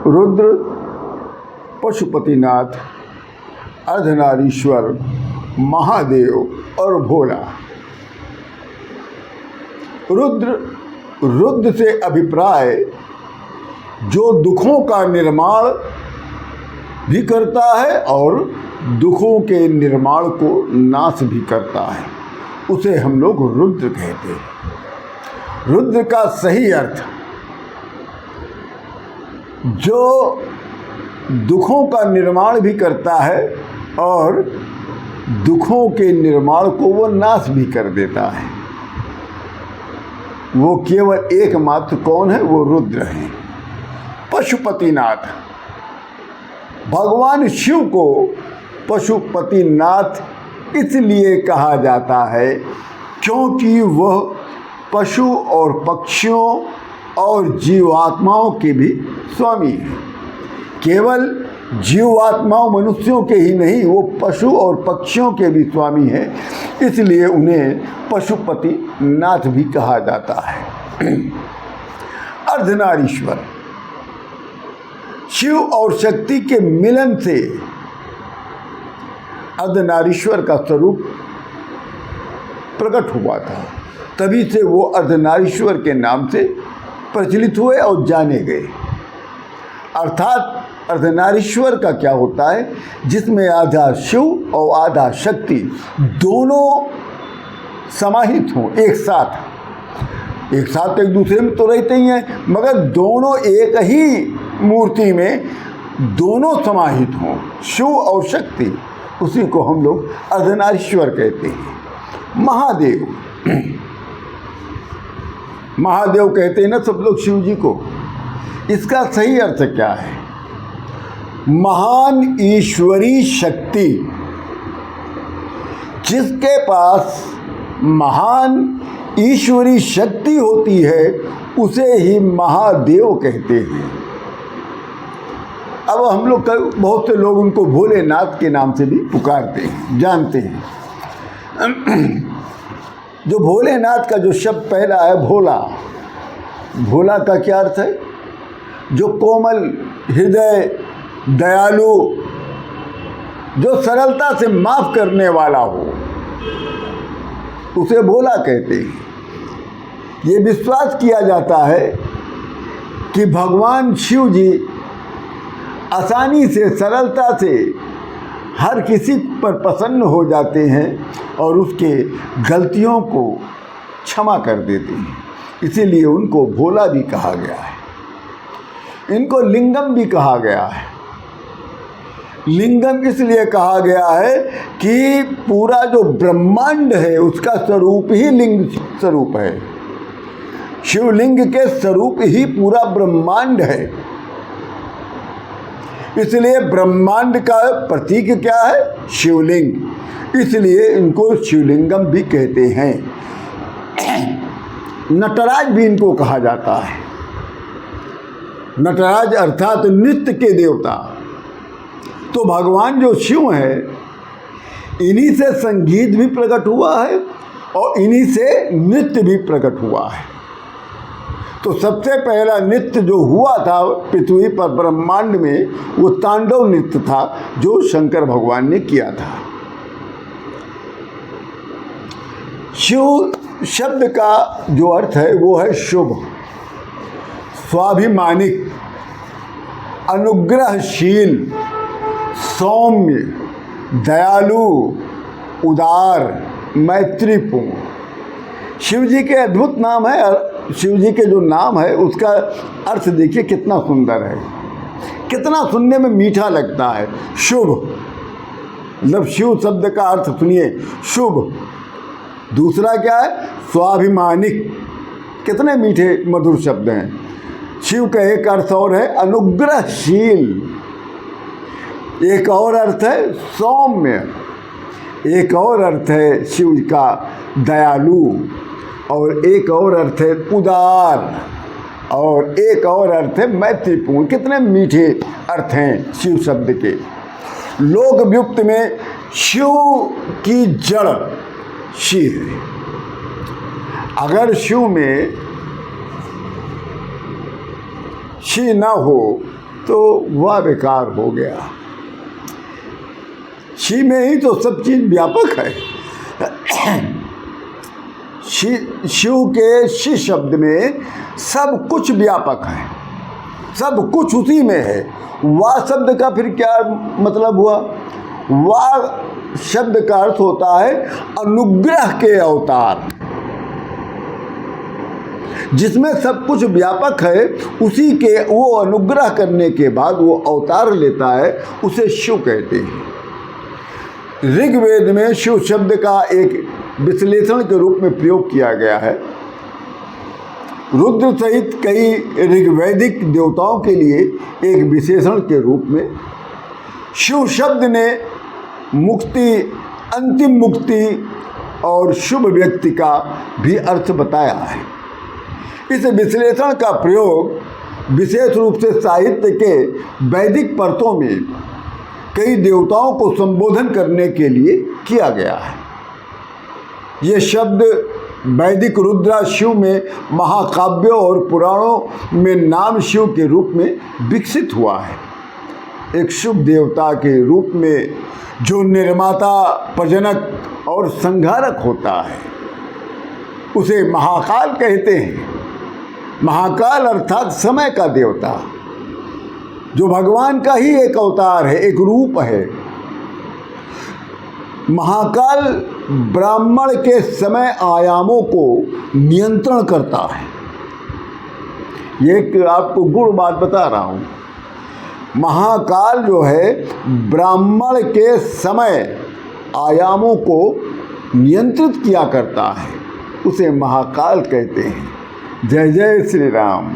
रुद्र, पशुपतिनाथ, अर्धनारीश्वर, महादेव और भोला। रुद्र से अभिप्राय जो दुखों का निर्माण भी करता है और दुखों के निर्माण को नाश भी करता है, उसे हम लोग रुद्र कहते हैं। रुद्र का सही अर्थ जो दुखों का निर्माण भी करता है और दुखों के निर्माण को वो नाश भी कर देता है, वो केवल एकमात्र कौन है? वो रुद्र हैं। पशुपतिनाथ, भगवान शिव को पशुपतिनाथ इसलिए कहा जाता है क्योंकि वह पशु और पक्षियों और जीवात्माओं के भी स्वामी हैं। केवल जीवात्माओं मनुष्यों के ही नहीं, वो पशु और पक्षियों के भी स्वामी हैं, इसलिए उन्हें पशुपतिनाथ भी कहा जाता है। अर्धनारीश्वर, शिव और शक्ति के मिलन से अर्धनारीश्वर का स्वरूप प्रकट हुआ था, तभी से वो अर्धनारीश्वर के नाम से प्रचलित हुए और जाने गए। अर्थात अर्धनारीश्वर का क्या होता है? जिसमें आधा शिव और आधा शक्ति दोनों समाहित हों एक साथ। एक दूसरे में तो रहते ही हैं, मगर दोनों एक ही मूर्ति में दोनों समाहित हों, शिव और शक्ति, उसी को हम लोग अर्धनारीश्वर कहते हैं। महादेव कहते हैं ना सब लोग शिव जी को। इसका सही अर्थ क्या है? महान ईश्वरी शक्ति। जिसके पास महान ईश्वरी शक्ति होती है उसे ही महादेव कहते हैं। अब हम लोग बहुत से लोग उनको भोलेनाथ के नाम से भी पुकारते हैं, जानते हैं। जो भोलेनाथ का जो शब्द पहला है भोला, भोला का क्या अर्थ है? जो कोमल हृदय, दयालु, जो सरलता से माफ करने वाला हो, उसे भोला कहते हैं। ये विश्वास किया जाता है कि भगवान शिव जी आसानी से, सरलता से हर किसी पर प्रसन्न हो जाते हैं और उसके गलतियों को क्षमा कर देते हैं, इसीलिए उनको भोला भी कहा गया है। इनको लिंगम भी कहा गया है। लिंगम इसलिए कहा गया है कि पूरा जो ब्रह्मांड है उसका स्वरूप ही लिंग स्वरूप है। शिवलिंग के स्वरूप ही पूरा ब्रह्मांड है, इसलिए ब्रह्मांड का प्रतीक क्या है? शिवलिंग, इसलिए इनको शिवलिंगम भी कहते हैं। नटराज भी इनको कहा जाता है। नटराज अर्थात नृत्य के देवता। तो भगवान जो शिव है, इन्हीं से संगीत भी प्रकट हुआ है और इन्हीं से नृत्य भी प्रकट हुआ है। तो सबसे पहला नृत्य जो हुआ था पृथ्वी पर ब्रह्मांड में, वो तांडव नृत्य था जो शंकर भगवान ने किया था। शिव शब्द का जो अर्थ है वो है शुभ, स्वाभिमानिक, अनुग्रहशील, सौम्य, दयालु, उदार, मैत्रीपूर्ण। शिव जी के अद्भुत नाम है। शिव जी के जो नाम है उसका अर्थ देखिए कितना सुंदर है, कितना सुनने में मीठा लगता है। शुभ, मतलब शिव शब्द का अर्थ सुनिए, शुभ। दूसरा क्या है? स्वाभिमानिक। कितने मीठे मधुर शब्द हैं। शिव का एक अर्थ और है अनुग्रहशील, एक और अर्थ है सौम्य, एक और अर्थ है शिव का दयालु, और एक और अर्थ है उदार, और एक और अर्थ है मैत्रीपूर्ण। कितने मीठे अर्थ हैं शिव शब्द के। लोक व्युक्त में शिव की जड़ शिव है। अगर शिव में शिव न हो तो वह बेकार हो गया। शी में ही तो सब चीज़ व्यापक है। शिव के शी शब्द में सब कुछ व्यापक है, सब कुछ उसी में है। वाह शब्द का फिर क्या मतलब हुआ? वाह शब्द का अर्थ होता है अनुग्रह के अवतार। जिसमें सब कुछ व्यापक है, उसी के वो अनुग्रह करने के बाद वो अवतार लेता है, उसे शिव कहते हैं। ऋग्वेद में शिव शब्द का एक विश्लेषण के रूप में प्रयोग किया गया है। रुद्र सहित कई ऋग्वैदिक देवताओं के लिए एक विशेषण के रूप में शिव शब्द ने मुक्ति, अंतिम मुक्ति और शुभ व्यक्ति का भी अर्थ बताया है। इस विश्लेषण का प्रयोग विशेष रूप से साहित्य के वैदिक परतों में कई देवताओं को संबोधन करने के लिए किया गया है। ये शब्द वैदिक रुद्रा शिव में महाकाव्यों और पुराणों में नाम शिव के रूप में विकसित हुआ है। एक शुभ देवता के रूप में जो निर्माता, प्रजनक और संहारक होता है, उसे महाकाल कहते हैं। महाकाल अर्थात समय का देवता, जो भगवान का ही एक अवतार है, एक रूप है। महाकाल ब्राह्मण के समय आयामों को नियंत्रण करता है। ये आपको गुड़ बात बता रहा हूँ। महाकाल जो है ब्राह्मण के समय आयामों को नियंत्रित किया करता है, उसे महाकाल कहते हैं। जय जय श्री राम।